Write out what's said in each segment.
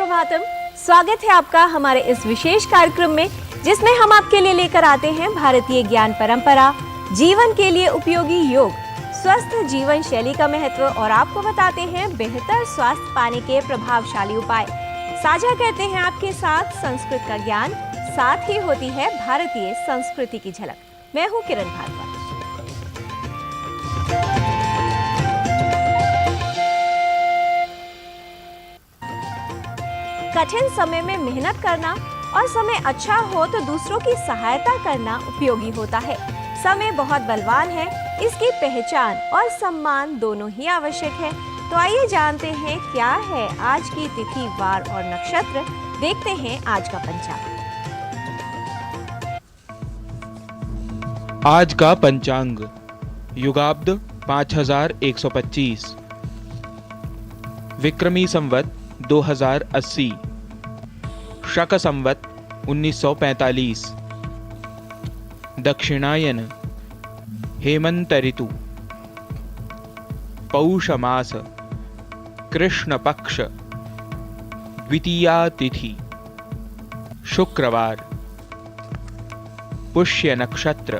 सुप्रभातम। स्वागत है आपका हमारे इस विशेष कार्यक्रम में, जिसमें हम आपके लिए लेकर आते हैं भारतीय ज्ञान परंपरा, जीवन के लिए उपयोगी योग, स्वस्थ जीवन शैली का महत्व और आपको बताते हैं बेहतर स्वास्थ्य पाने के प्रभावशाली उपाय। साझा करते हैं आपके साथ संस्कृत का ज्ञान, साथ ही होती है भारतीय संस्कृति की झलक। मैं हूं किरण भारद्वाज। कठिन समय में मेहनत करना और समय अच्छा हो तो दूसरों की सहायता करना उपयोगी होता है। समय बहुत बलवान है, इसकी पहचान और सम्मान दोनों ही आवश्यक है। तो आइए जानते हैं क्या है आज की तिथि, वार और नक्षत्र। देखते हैं आज का पंचांग। आज का पंचांग युगाब्द 5125, विक्रमी संवत 2080, शक संवत 1945, दक्षिणायन, हेमंत ऋतु, पौष मास, कृष्ण पक्ष, द्वितीया तिथि, शुक्रवार, पुष्य नक्षत्र।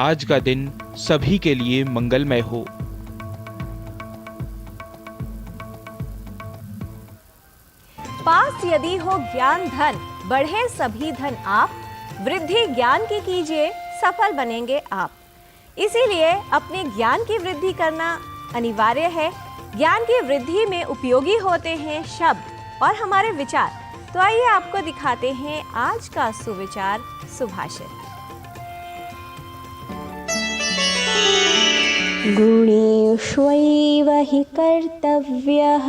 आज का दिन सभी के लिए मंगलमय हो। पास यदि हो ज्ञान धन, बढ़े सभी धन आप, वृद्धि ज्ञान की कीजिए, सफल बनेंगे आप। इसीलिए अपने ज्ञान की वृद्धि करना अनिवार्य है। ज्ञान की वृद्धि में उपयोगी होते हैं शब्द और हमारे विचार। तो आइए आपको दिखाते हैं आज का सुविचार सुभाषित। गुणेष्वैव हि कर्तव्यः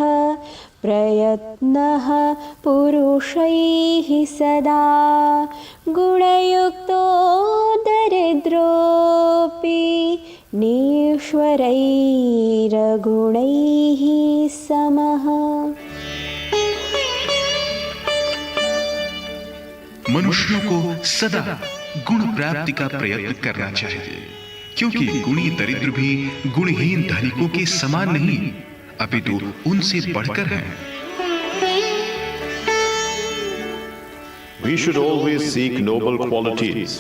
प्रयत्नः पुरुषैः सदा, गुणयुक्तो दरिद्रोऽपि निश्वरैर्गुणैः समः। मनुष्यों को सदा गुण प्राप्ति का प्रयत्न करना चाहिए, क्योंकि गुणी दरिद्र भी गुणहीन धनिकों के समान नहीं, अपितु उनसे बढ़कर हैं। We should always seek noble qualities,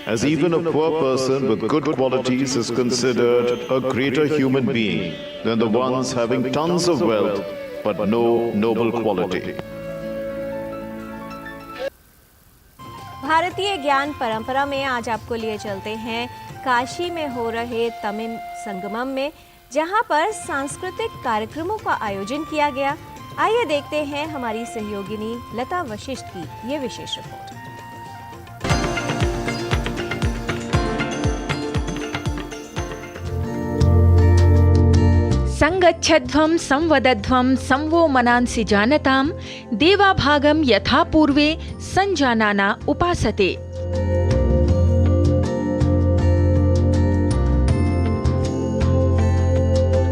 as even a poor person with good qualities is considered a greater human being than the ones having tons of wealth but no noble quality. भारतीय ज्ञान परंपरा में आज आपको लिए चलते हैं काशी में हो रहे तमिल संगमम में, जहां पर सांस्कृतिक कार्यक्रमों का आयोजन किया गया। आइए देखते हैं हमारी सहयोगिनी लता वशिष्ठ की ये विशेष रिपोर्ट। संगच्छध्वं संवदध्वं संवो मनांसि जानतां, देवाभागं यथा पूर्वे संजानाना उपासते।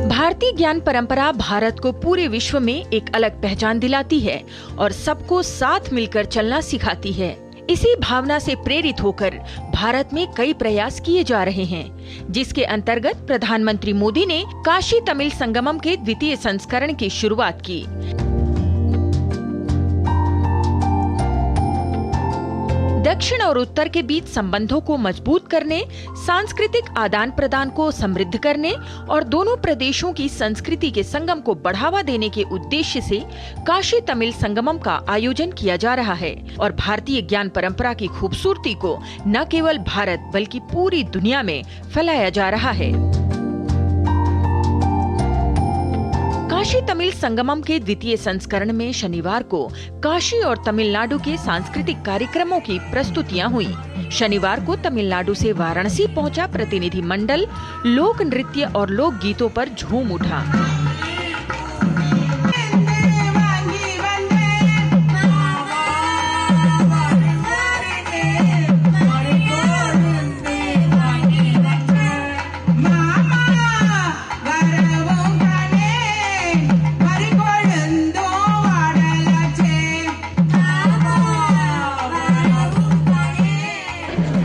भारतीय ज्ञान परंपरा भारत को पूरे विश्व में एक अलग पहचान दिलाती है और सबको साथ मिलकर चलना सिखाती है। इसी भावना से प्रेरित होकर भारत में कई प्रयास किए जा रहे हैं, जिसके अंतर्गत प्रधानमंत्री मोदी ने काशी तमिल संगमम के द्वितीय संस्करण की शुरुआत की। दक्षिण और उत्तर के बीच संबंधों को मजबूत करने, सांस्कृतिक आदान प्रदान को समृद्ध करने और दोनों प्रदेशों की संस्कृति के संगम को बढ़ावा देने के उद्देश्य से काशी तमिल संगमम का आयोजन किया जा रहा है और भारतीय ज्ञान परंपरा की खूबसूरती को न केवल भारत बल्कि पूरी दुनिया में फैलाया जा रहा है। काशी तमिल संगमम के द्वितीय संस्करण में शनिवार को काशी और तमिलनाडु के सांस्कृतिक कार्यक्रमों की प्रस्तुतियां हुई। शनिवार को तमिलनाडु से वाराणसी पहुंचा प्रतिनिधि मंडल लोक नृत्य और लोक गीतों पर झूम उठा।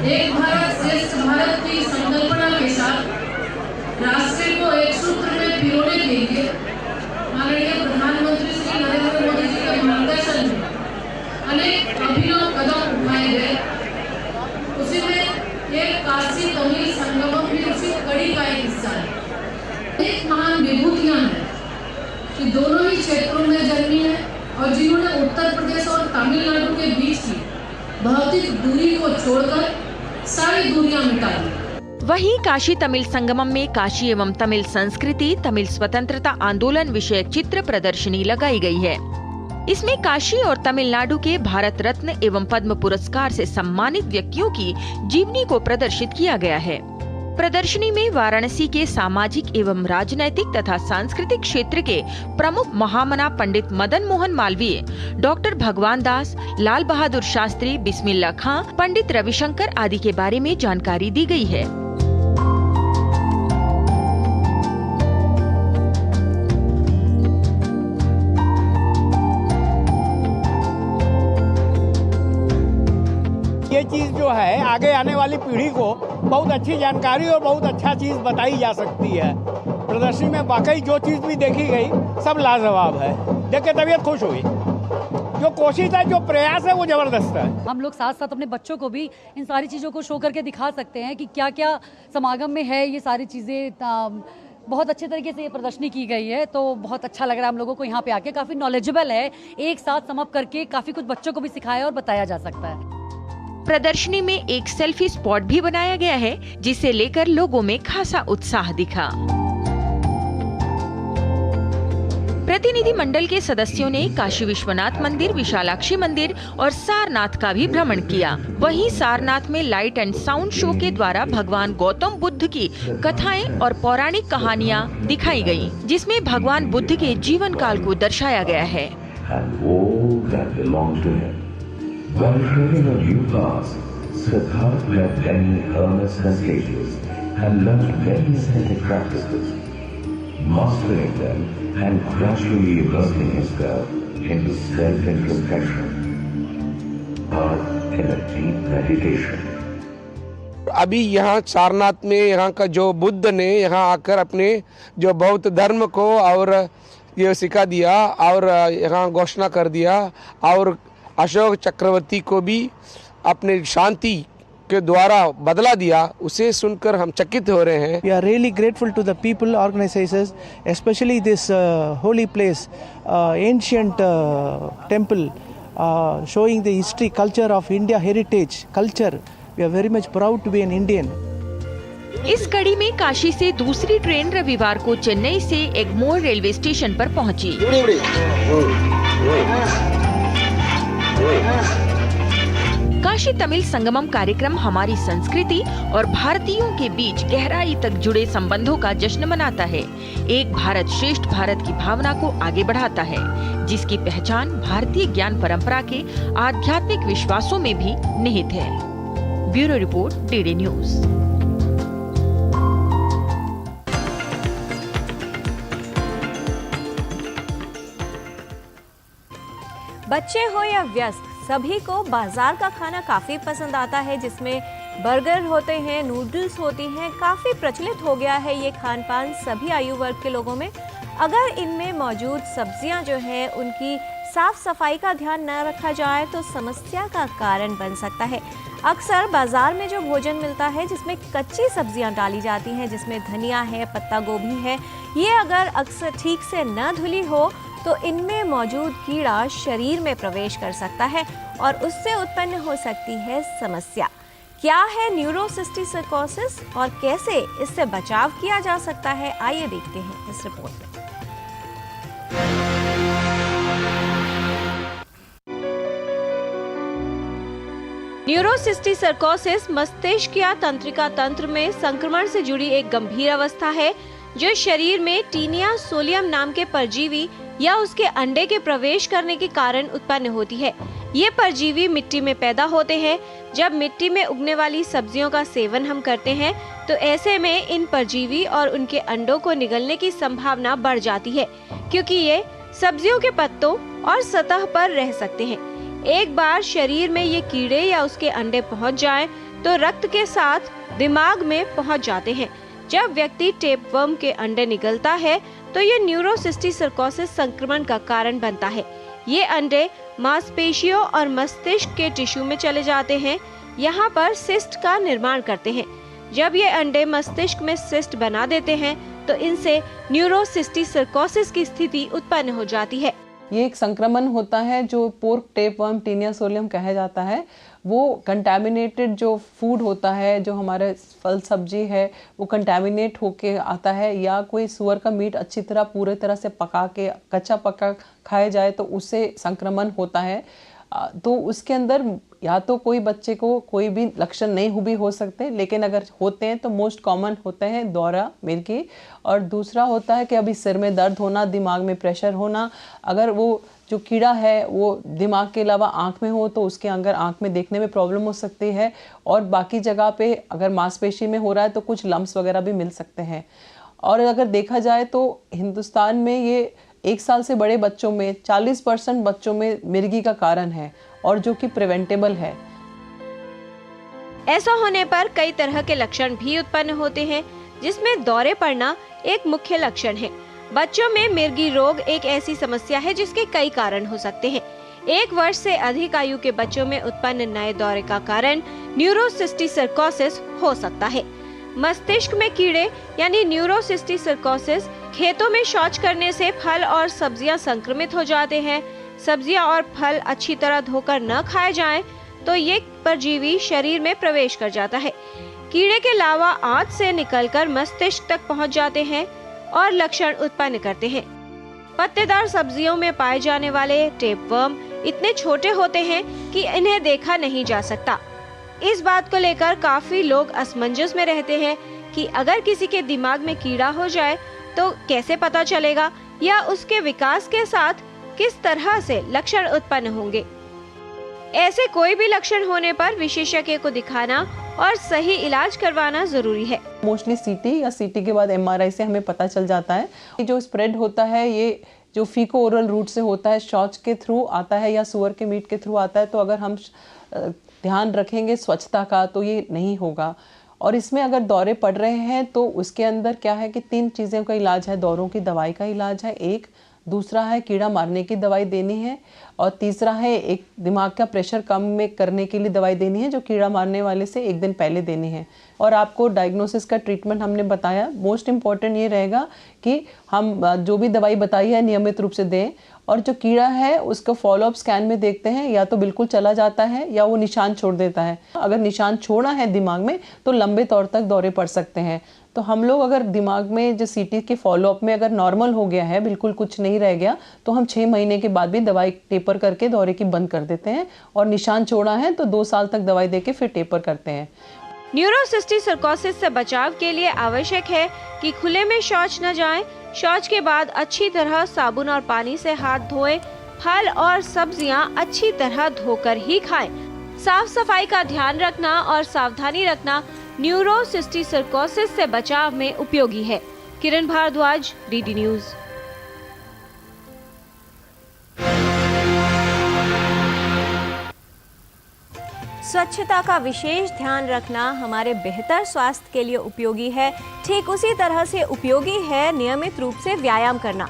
एक भारत श्रेष्ठ भारत की संकल्पना के साथ राष्ट्र को एक सूत्र में पिरोने के लिए माननीय प्रधानमंत्री श्री ये काशी तमिल संगमम भी उसी कड़ी का एक हिस्सा है। एक महान विभूतियां हैं कि दोनों ही क्षेत्रों में जन्मी है और जिन्होंने उत्तर प्रदेश और तमिलनाडु के बीच की भौतिक दूरी को छोड़कर सारी दूरियां मिटा दी। वहीं काशी तमिल संगमम में काशी एवं तमिल संस्कृति, तमिल स्वतंत्रता आंदोलन विषयक चित्र प्रदर्शनी लगाई गई है। इसमें काशी और तमिलनाडु के भारत रत्न एवं पद्म पुरस्कार से सम्मानित व्यक्तियों की जीवनी को प्रदर्शित किया गया है। प्रदर्शनी में वाराणसी के सामाजिक एवं राजनैतिक तथा सांस्कृतिक क्षेत्र के प्रमुख महामना पंडित मदन मोहन मालवीय, डॉक्टर भगवान दास, लाल बहादुर शास्त्री, बिस्मिल्ला खां, पंडित रविशंकर आदि के बारे में जानकारी दी गई है। ये चीज़ जो है आगे आने वाली पीढ़ी को बहुत अच्छी जानकारी और बहुत अच्छा चीज़ बताई जा सकती है। प्रदर्शनी में वाकई जो चीज़ भी देखी गई सब लाजवाब है, देख के तबीयत खुश हुई। जो कोशिश है, जो प्रयास है वो जबरदस्त है। हम लोग साथ साथ अपने बच्चों को भी इन सारी चीज़ों को शो करके दिखा सकते हैं कि क्या क्या समागम में है। ये सारी चीज़ें बहुत अच्छे तरीके से ये प्रदर्शनी की गई है, तो बहुत अच्छा लग रहा है हम लोगों को यहाँ पे आके। काफ़ी नॉलेजेबल है, एक साथ सम अप करके काफ़ी कुछ बच्चों को भी सिखाया और बताया जा सकता है। प्रदर्शनी में एक सेल्फी स्पॉट भी बनाया गया है, जिसे लेकर लोगों में खासा उत्साह दिखा। प्रतिनिधि मंडल के सदस्यों ने काशी विश्वनाथ मंदिर, विशालाक्षी मंदिर और सारनाथ का भी भ्रमण किया। वहीं सारनाथ में लाइट एंड साउंड शो के द्वारा भगवान गौतम बुद्ध की कथाएं और पौराणिक कहानियां दिखाई गयी, जिसमें भगवान बुद्ध के जीवन काल को दर्शाया गया है। While traveling on new paths, Siddhartha met many hermits and sages and learned many ascetic practices, mastering them and gradually immersing himself into self-introspection or in a deep meditation. अभी यहाँ सारनाथ में यहाँ का जो बुद्ध ने यहाँ आकर अपने जो बौद्ध धर्म को और ये सिखा दिया और यहाँ घोषणा कर दिया, और अशोक चक्रवर्ती को भी अपने शांति के द्वारा बदला दिया, उसे सुनकर हम चकित हो रहे हैं। We are really grateful to the people, organizers, especially this holy place, ancient temple, showing the history, culture of India, heritage, culture. We are very much proud to be an Indian. इस कड़ी में काशी से दूसरी train रविवार को चेन्नई से Egmore railway station पर पहुंची। काशी तमिल संगमम कार्यक्रम हमारी संस्कृति और भारतीयों के बीच गहराई तक जुड़े संबंधों का जश्न मनाता है। एक भारत श्रेष्ठ भारत की भावना को आगे बढ़ाता है, जिसकी पहचान भारतीय ज्ञान परंपरा के आध्यात्मिक विश्वासों में भी निहित है। Bureau report, DD news. बच्चे हो या वयस्क, सभी को बाजार का खाना काफ़ी पसंद आता है, जिसमें बर्गर होते हैं, नूडल्स होती हैं। काफ़ी प्रचलित हो गया है ये खान पान सभी आयु वर्ग के लोगों में। अगर इनमें मौजूद सब्जियां जो है उनकी साफ सफाई का ध्यान न रखा जाए तो समस्या का कारण बन सकता है। अक्सर बाजार में जो भोजन मिलता है जिसमें कच्ची सब्जियां डाली जाती हैं, जिसमें धनिया है, पत्ता गोभी है, ये अगर अक्सर ठीक से न धुली हो तो इनमें मौजूद कीड़ा शरीर में प्रवेश कर सकता है और उससे उत्पन्न हो सकती है समस्या। क्या है न्यूरोसिस्टिसर्कोसिस और कैसे इससे बचाव किया जा सकता है, आइए देखते हैं इस रिपोर्ट में। न्यूरोसिस्टिसर्कोसिस मस्तिष्क या तंत्रिका तंत्र में संक्रमण से जुड़ी एक गंभीर अवस्था है जो शरीर में टीनिया सोलियम नाम के परजीवी या उसके अंडे के प्रवेश करने के कारण उत्पन्न होती है। ये परजीवी मिट्टी में पैदा होते हैं। जब मिट्टी में उगने वाली सब्जियों का सेवन हम करते हैं तो ऐसे में इन परजीवी और उनके अंडों को निगलने की संभावना बढ़ जाती है, क्योंकि ये सब्जियों के पत्तों और सतह पर रह सकते हैं। एक बार शरीर में ये कीड़े या उसके अंडे पहुंच जाएं तो रक्त के साथ दिमाग में पहुंच जाते हैं। जब व्यक्ति टेपवर्म के अंडे निगलता है तो ये न्यूरोसिस्टिसर्कोसिस संक्रमण का कारण बनता है। ये अंडे मांसपेशियों और मस्तिष्क के टिश्यू में चले जाते हैं, यहाँ पर सिस्ट का निर्माण करते हैं। जब ये अंडे मस्तिष्क में सिस्ट बना देते हैं तो इनसे न्यूरोसिस्टिसर्कोसिस की स्थिति उत्पन्न हो जाती है। ये एक संक्रमण होता है जो पोर्क टेपवर्म टीनिया सोलियम कहा जाता है। वो कंटामिनेटेड जो फूड होता है, जो हमारे फल सब्जी है, वो कंटामिनेट होके आता है, या कोई सुअर का मीट अच्छी तरह पूरे तरह से पका के कच्चा पका खाया जाए तो उससे संक्रमण होता है। तो उसके अंदर या तो कोई बच्चे को कोई भी लक्षण नहीं भी हो सकते, लेकिन अगर होते हैं तो मोस्ट कॉमन होते हैं दौरा, मिर्गी, और दूसरा होता है कि अभी सिर में दर्द होना, दिमाग में प्रेशर होना। अगर वो जो कीड़ा है वो दिमाग के अलावा आँख में हो तो उसके अंदर आँख में देखने में प्रॉब्लम हो सकती है, और बाकी जगह पे अगर मांसपेशी में हो रहा है तो कुछ लम्स वगैरह भी मिल सकते हैं। और अगर देखा जाए तो हिंदुस्तान में ये 1 साल से बड़े बच्चों में 40% बच्चों में मिर्गी का कारण है, और जो कि प्रिवेंटेबल है। ऐसा होने पर कई तरह के लक्षण भी उत्पन्न होते हैं, जिसमें दौरे पड़ना एक मुख्य लक्षण है। बच्चों में मिर्गी रोग एक ऐसी समस्या है जिसके कई कारण हो सकते हैं। 1 वर्ष से अधिक आयु के बच्चों में उत्पन्न नए दौरे का कारण न्यूरोसिस्टिसर्कोसिस हो सकता है। मस्तिष्क में कीड़े यानी न्यूरोसिस्टिसर्कोसिस, खेतों में शौच करने से फल और सब्जियां संक्रमित हो जाते हैं। सब्जियां और फल अच्छी तरह धोकर न खाए जाएं तो ये परजीवी शरीर में प्रवेश कर जाता है। कीड़े के लावा आंत से निकलकर मस्तिष्क तक पहुंच जाते हैं और लक्षण उत्पन्न करते हैं। पत्तेदार सब्जियों में पाए जाने वाले टेपवर्म इतने छोटे होते हैं कि इन्हें देखा नहीं जा सकता। इस बात को लेकर काफी लोग असमंजस में रहते हैं कि अगर किसी के दिमाग में कीड़ा हो जाए तो कैसे पता चलेगा, या उसके विकास के साथ किस तरह से लक्षण उत्पन्न होंगे। ऐसे कोई भी लक्षण होने पर विशेषज्ञ को दिखाना और सही इलाज करवाना जरूरी है। मोस्टली सीटी या सीटी के बाद एमआरआई से हमें पता चल जाता है। जो स्प्रेड होता है ये जो फीको ओरल रूट से होता है, शौच के थ्रू आता है या सुअर के मीट के थ्रू आता है। तो अगर हम ध्यान रखेंगे स्वच्छता का तो ये नहीं होगा। और इसमें अगर दौरे पड़ रहे हैं तो उसके अंदर क्या है कि 3 चीज़ों का इलाज है। दौरों की दवाई का इलाज है एक, दूसरा है कीड़ा मारने की दवाई देनी है, और तीसरा है एक दिमाग का प्रेशर कम में करने के लिए दवाई देनी है, जो कीड़ा मारने वाले से 1 दिन पहले देनी है। और आपको डायग्नोसिस का ट्रीटमेंट हमने बताया। मोस्ट इम्पॉर्टेंट ये रहेगा कि हम जो भी दवाई बताई है नियमित रूप से दें, और जो कीड़ा है उसको फॉलोअप स्कैन में देखते हैं, या तो बिल्कुल चला जाता है या वो निशान छोड़ देता है। अगर निशान छोड़ा है दिमाग में तो लंबे तौर तक दौरे पड़ सकते हैं। तो हम लोग अगर दिमाग में जो सीटी के फॉलोअप में अगर नॉर्मल हो गया है, बिल्कुल कुछ नहीं रह गया, तो हम 6 महीने के बाद भी दवाई टेपर करके दौरे की बंद कर देते हैं, और निशान छोड़ा है तो 2 साल तक दवाई देके फिर टेपर करते हैं। न्यूरोसिस्टिसर्कोसिस से बचाव के लिए आवश्यक है कि खुले में शौच न जाएं। शौच के बाद अच्छी तरह साबुन और पानी से हाथ धोएं। फल और सब्जियां अच्छी तरह धोकर ही खाएं। साफ सफाई का ध्यान रखना और सावधानी रखना न्यूरोसिस्टिसर्कोसिस से बचाव में उपयोगी है। किरण भारद्वाज, डीडी न्यूज। स्वच्छता का विशेष ध्यान रखना हमारे बेहतर स्वास्थ्य के लिए उपयोगी है। ठीक उसी तरह से उपयोगी है नियमित रूप से व्यायाम करना।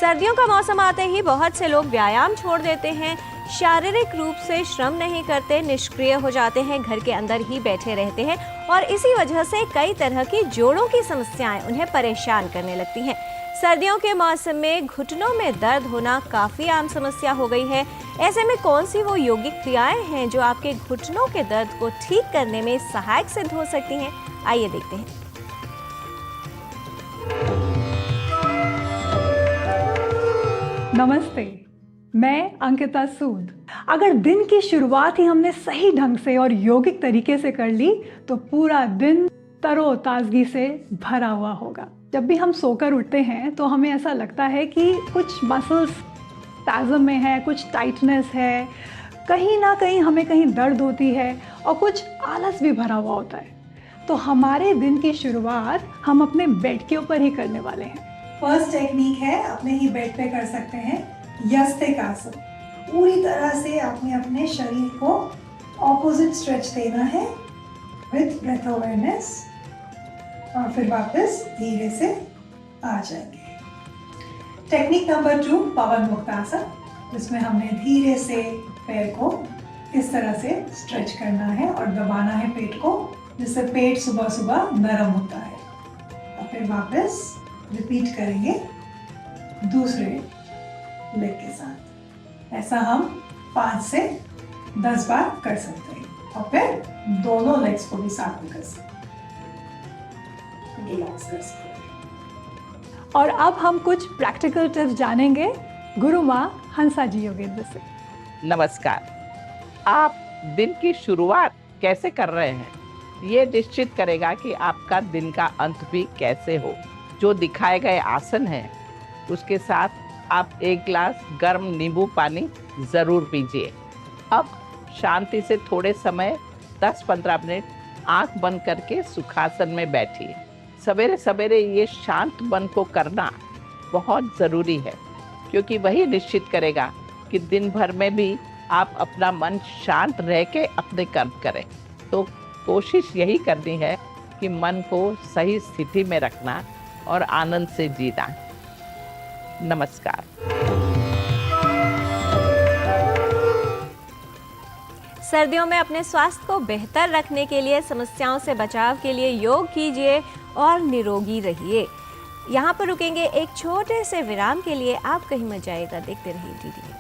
सर्दियों का मौसम आते ही बहुत से लोग व्यायाम छोड़ देते हैं, शारीरिक रूप से श्रम नहीं करते, निष्क्रिय हो जाते हैं, घर के अंदर ही बैठे रहते हैं, और इसी वजह से कई तरह की जोड़ों की समस्याएं उन्हें परेशान करने लगती हैं। सर्दियों के मौसम में घुटनों में दर्द होना काफ़ी आम समस्या हो गई है। ऐसे में कौन सी वो यौगिक क्रियाएं हैं जो आपके घुटनों के दर्द को ठीक करने में सहायक सिद्ध हो सकती हैं? आइए देखते हैं। नमस्ते, मैं अंकिता सूद। अगर दिन की शुरुआत ही हमने सही ढंग से और यौगिक तरीके से कर ली तो पूरा दिन तरोताजगी से भरा हुआ होगा। जब भी हम सोकर उठते हैं तो हमें ऐसा लगता है कि कुछ मसल्स स्पैज़म में है, कुछ टाइटनेस है, कहीं ना कहीं हमें कहीं दर्द होती है, और कुछ आलस भी भरा हुआ होता है। तो हमारे दिन की शुरुआत हम अपने बेड के ऊपर ही करने वाले हैं। फर्स्ट टेक्निक है, अपने ही बेड पे कर सकते हैं यस्तिक आसन। पूरी तरह से आपने अपने शरीर को ऑपोजिट स्ट्रेच देना है विथ ब्रेथ अवेयरनेस, और फिर वापस धीरे से आ जाएंगे। टेक्निक नंबर 2 पवन मुक्त आसन, जिसमें हमने धीरे से पैर को इस तरह से स्ट्रेच करना है और दबाना है पेट को, जिससे पेट सुबह सुबह नरम होता है। और फिर वापस रिपीट करेंगे दूसरे लेग के साथ। ऐसा हम 5 से 10 बार कर सकते हैं और फिर दोनों लेग्स को भी साथ में कर सकते हैं, रिलैक्स कर सकते हैं। और अब हम कुछ प्रैक्टिकल टिप्स जानेंगे गुरु माँ हंसा जी योगेंद्र से। नमस्कार। आप दिन की शुरुआत कैसे कर रहे हैं, ये निश्चित करेगा कि आपका दिन का अंत भी कैसे हो। जो दिखाए गए आसन है उसके साथ आप 1 गिलास गर्म नींबू पानी ज़रूर पीजिए। अब शांति से थोड़े समय 10-15 मिनट आंख बंद करके सुखासन में बैठिए। सवेरे सवेरे ये शांत मन को करना बहुत ज़रूरी है, क्योंकि वही निश्चित करेगा कि दिन भर में भी आप अपना मन शांत रह के अपने कर्म करें। तो कोशिश यही करनी है कि मन को सही स्थिति में रखना और आनंद से जीना। नमस्कार। सर्दियों में अपने स्वास्थ्य को बेहतर रखने के लिए, समस्याओं से बचाव के लिए योग कीजिए और निरोगी रहिए। यहाँ पर रुकेंगे एक छोटे से विराम के लिए। आप कहीं मत जाइएगा, देखते रहिए डीडी न्यूज़।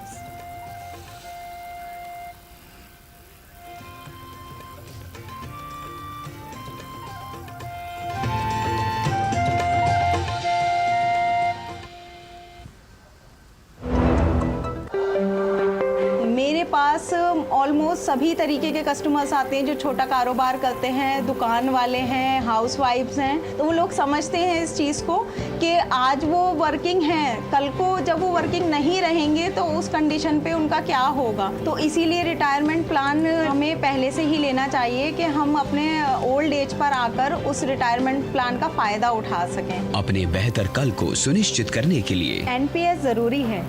पास ऑलमोस्ट सभी तरीके के कस्टमर्स आते हैं जो छोटा कारोबार करते हैं, दुकान वाले हैं, हाउसवाइफ्स हैं। तो वो लोग समझते हैं इस चीज़ को कि आज वो वर्किंग हैं, कल को जब वो वर्किंग नहीं रहेंगे तो उस कंडीशन पे उनका क्या होगा। तो इसीलिए रिटायरमेंट प्लान हमें पहले से ही लेना चाहिए कि हम अपने ओल्ड एज पर आकर उस रिटायरमेंट प्लान का फ़ायदा उठा सकें। अपने बेहतर कल को सुनिश्चित करने के लिए NPS ज़रूरी है।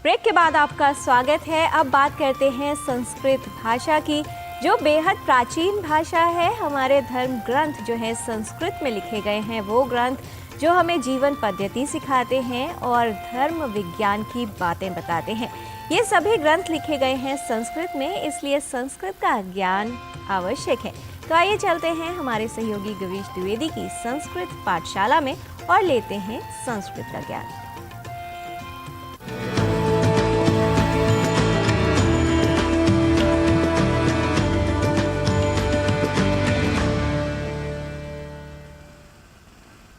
ब्रेक के बाद आपका स्वागत है। अब बात करते हैं संस्कृत भाषा की, जो बेहद प्राचीन भाषा है। हमारे धर्म ग्रंथ जो है संस्कृत में लिखे गए हैं, वो ग्रंथ जो हमें जीवन पद्धति सिखाते हैं और धर्म विज्ञान की बातें बताते हैं। ये सभी ग्रंथ लिखे गए हैं संस्कृत में, इसलिए संस्कृत का ज्ञान आवश्यक है। तो आइए चलते हैं हमारे सहयोगी गवीश द्विवेदी की संस्कृत पाठशाला में और लेते हैं संस्कृत का ज्ञान।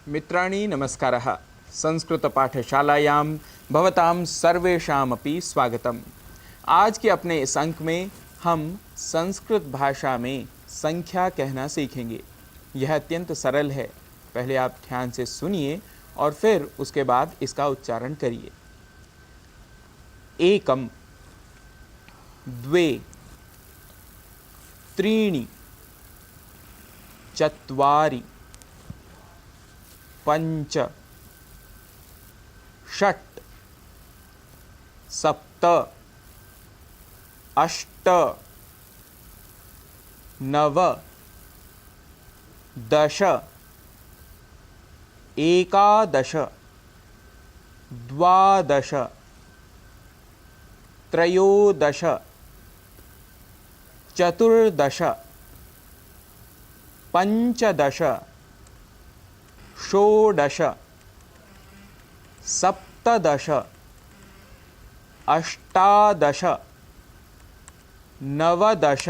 मित्राणि नमस्कारः। संस्कृतपाठशालायां भवतां सर्वेषामपि स्वागतम्। आज के अपने इस अंक में हम संस्कृत भाषा में संख्या कहना सीखेंगे। यह अत्यंत सरल है, पहले आप ध्यान से सुनिए और फिर उसके बाद इसका उच्चारण करिए। एकम, द्वे, त्रीणि, चत्वारि, पंच, षट्, सप्त, अष्ट, नव, दश, एकादश, द्वादश, त्रयोदश, चतुर्दश, पंचदश, षोडश, सप्तदश, अष्टादश, नवदश,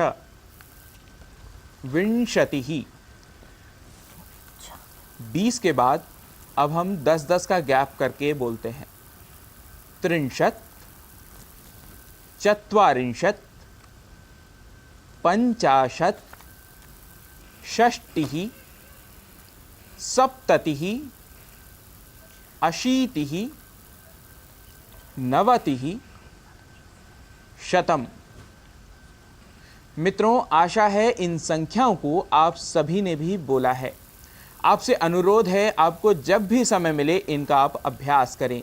विंशतिः। 20 के बाद अब हम 10-10 का गैप करके बोलते हैं। त्रिंशत्, चत्वारिंशत्, पंचाशत्, षष्टिः, सप्ततिः, अशीतिः, नवतिः, शतम्। मित्रों, आशा है इन संख्याओं को आप सभी ने भी बोला है। आपसे अनुरोध है, आपको जब भी समय मिले इनका आप अभ्यास करें।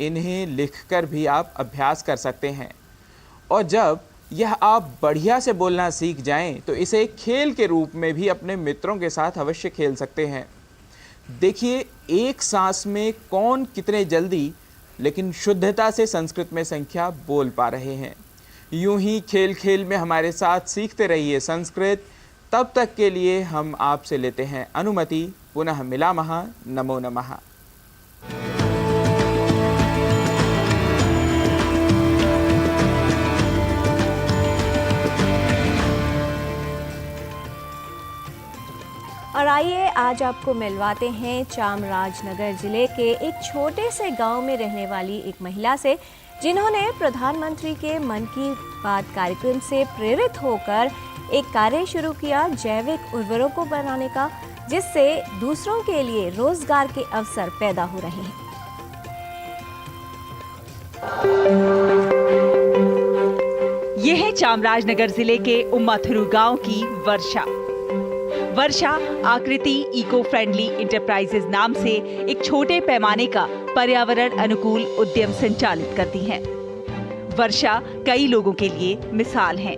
इन्हें लिखकर भी आप अभ्यास कर सकते हैं। और जब यह आप बढ़िया से बोलना सीख जाएं तो इसे खेल के रूप में भी अपने मित्रों के साथ अवश्य खेल सकते हैं। देखिए, एक सांस में कौन कितने जल्दी लेकिन शुद्धता से संस्कृत में संख्या बोल पा रहे हैं। यूं ही खेल खेल में हमारे साथ सीखते रहिए संस्कृत। तब तक के लिए हम आपसे लेते हैं अनुमति। पुनः मिलामः। नमो नमः। और आइए आज आपको मिलवाते हैं चामराजनगर जिले के एक छोटे से गांव में रहने वाली एक महिला से, जिन्होंने प्रधानमंत्री के मन की बात कार्यक्रम से प्रेरित होकर एक कार्य शुरू किया जैविक उर्वरकों बनाने का, जिससे दूसरों के लिए रोजगार के अवसर पैदा हो रहे हैं। यह है चामराजनगर जिले के उम्माथुरु गांव की वर्षा। वर्षा आकृति इको फ्रेंडली इंटरप्राइजेज नाम से एक छोटे पैमाने का पर्यावरण अनुकूल उद्यम संचालित करती हैं। वर्षा कई लोगों के लिए मिसाल है,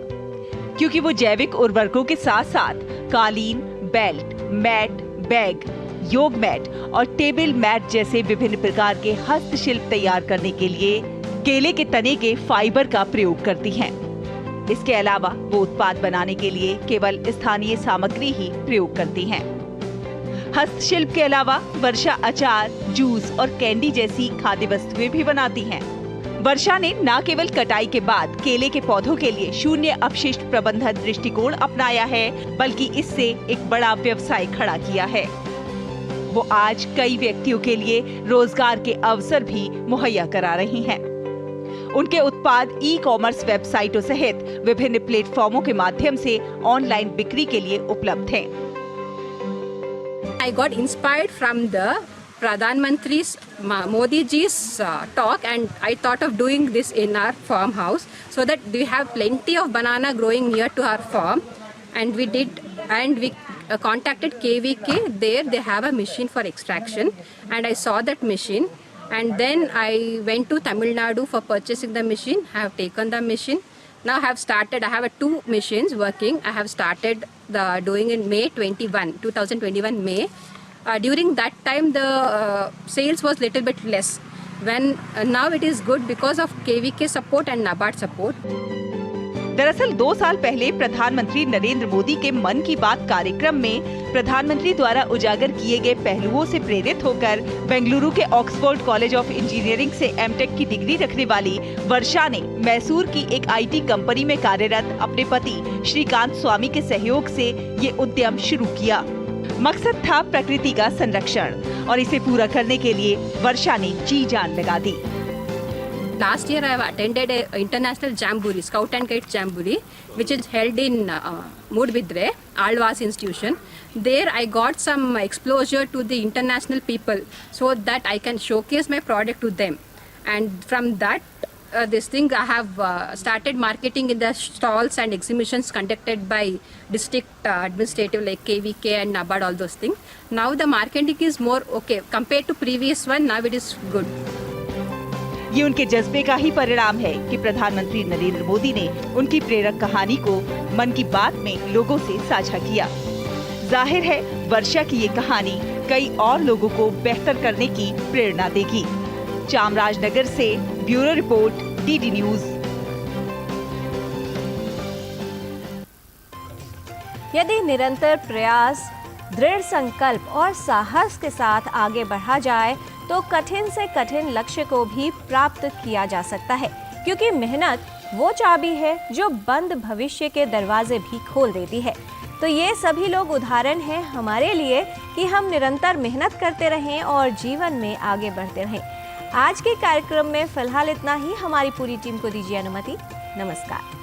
क्योंकि वो जैविक उर्वरकों के साथ साथ कालीन, बेल्ट, मैट, बैग, योग मैट और टेबल मैट जैसे विभिन्न प्रकार के हस्तशिल्प तैयार करने के लिए केले के तने के फाइबर का प्रयोग करती हैं। इसके अलावा वो उत्पाद बनाने के लिए केवल स्थानीय सामग्री ही प्रयोग करती हैं। हस्तशिल्प के अलावा वर्षा अचार, जूस और कैंडी जैसी खाद्य वस्तुएं भी बनाती हैं। वर्षा ने न केवल कटाई के बाद केले के पौधों के लिए शून्य अपशिष्ट प्रबंधन दृष्टिकोण अपनाया है, बल्कि इससे एक बड़ा व्यवसाय खड़ा किया है। वो आज कई व्यक्तियों के लिए रोजगार के अवसर भी मुहैया करा रही हैं। उनके उत्पाद ई कॉमर्स वेबसाइटों सहित विभिन्न प्लेटफॉर्मों के माध्यम से ऑनलाइन बिक्री के लिए उपलब्ध हैं। I got inspired from the Pradhan Mantri's Modi ji's talk, and I thought of doing this in our farmhouse, so that we have plenty of banana growing near to our farm, and we contacted KVK. There they have a machine for extraction, and I saw that machine. And then I went to Tamil Nadu for purchasing the machine. I have taken the machine. Now I have 2 machines working. I have started doing in May 2021 May. During that time the sales was little bit less. Now it is good because of KVK support and NABARD support. दरअसल 2 साल पहले प्रधानमंत्री नरेंद्र मोदी के मन की बात कार्यक्रम में प्रधानमंत्री द्वारा उजागर किए गए पहलुओं से प्रेरित होकर बेंगलुरु के ऑक्सफोर्ड कॉलेज ऑफ इंजीनियरिंग से एमटेक की डिग्री रखने वाली वर्षा ने मैसूर की एक आईटी कंपनी में कार्यरत अपने पति श्रीकांत स्वामी के सहयोग से ये उद्यम शुरू किया। मकसद था प्रकृति का संरक्षण, और इसे पूरा करने के लिए वर्षा ने जी जान लगा दी। Last year I have attended a international jamboree, Scout and Guide Jamboree, which is held in Mudbidre, Alvas institution. There I got some exposure to the international people, so that I can showcase my product to them. And from that, I have started marketing in the stalls and exhibitions conducted by district administrative like KVK and NABARD, all those things. Now the marketing is more okay compared to previous one. Now it is good. ये उनके जज्बे का ही परिणाम है कि प्रधानमंत्री नरेंद्र मोदी ने उनकी प्रेरक कहानी को मन की बात में लोगों से साझा किया। जाहिर है वर्षा की ये कहानी कई और लोगों को बेहतर करने की प्रेरणा देगी। चामराजनगर से ब्यूरो रिपोर्ट, डीडी न्यूज। यदि निरंतर प्रयास, दृढ़ संकल्प और साहस के साथ आगे बढ़ा जाए तो कठिन से कठिन लक्ष्य को भी प्राप्त किया जा सकता है, क्योंकि मेहनत वो चाबी है जो बंद भविष्य के दरवाजे भी खोल देती है। तो ये सभी लोग उदाहरण हैं हमारे लिए कि हम निरंतर मेहनत करते रहें और जीवन में आगे बढ़ते रहें। आज के कार्यक्रम में फिलहाल इतना ही। हमारी पूरी टीम को दीजिए अनुमति। नमस्कार।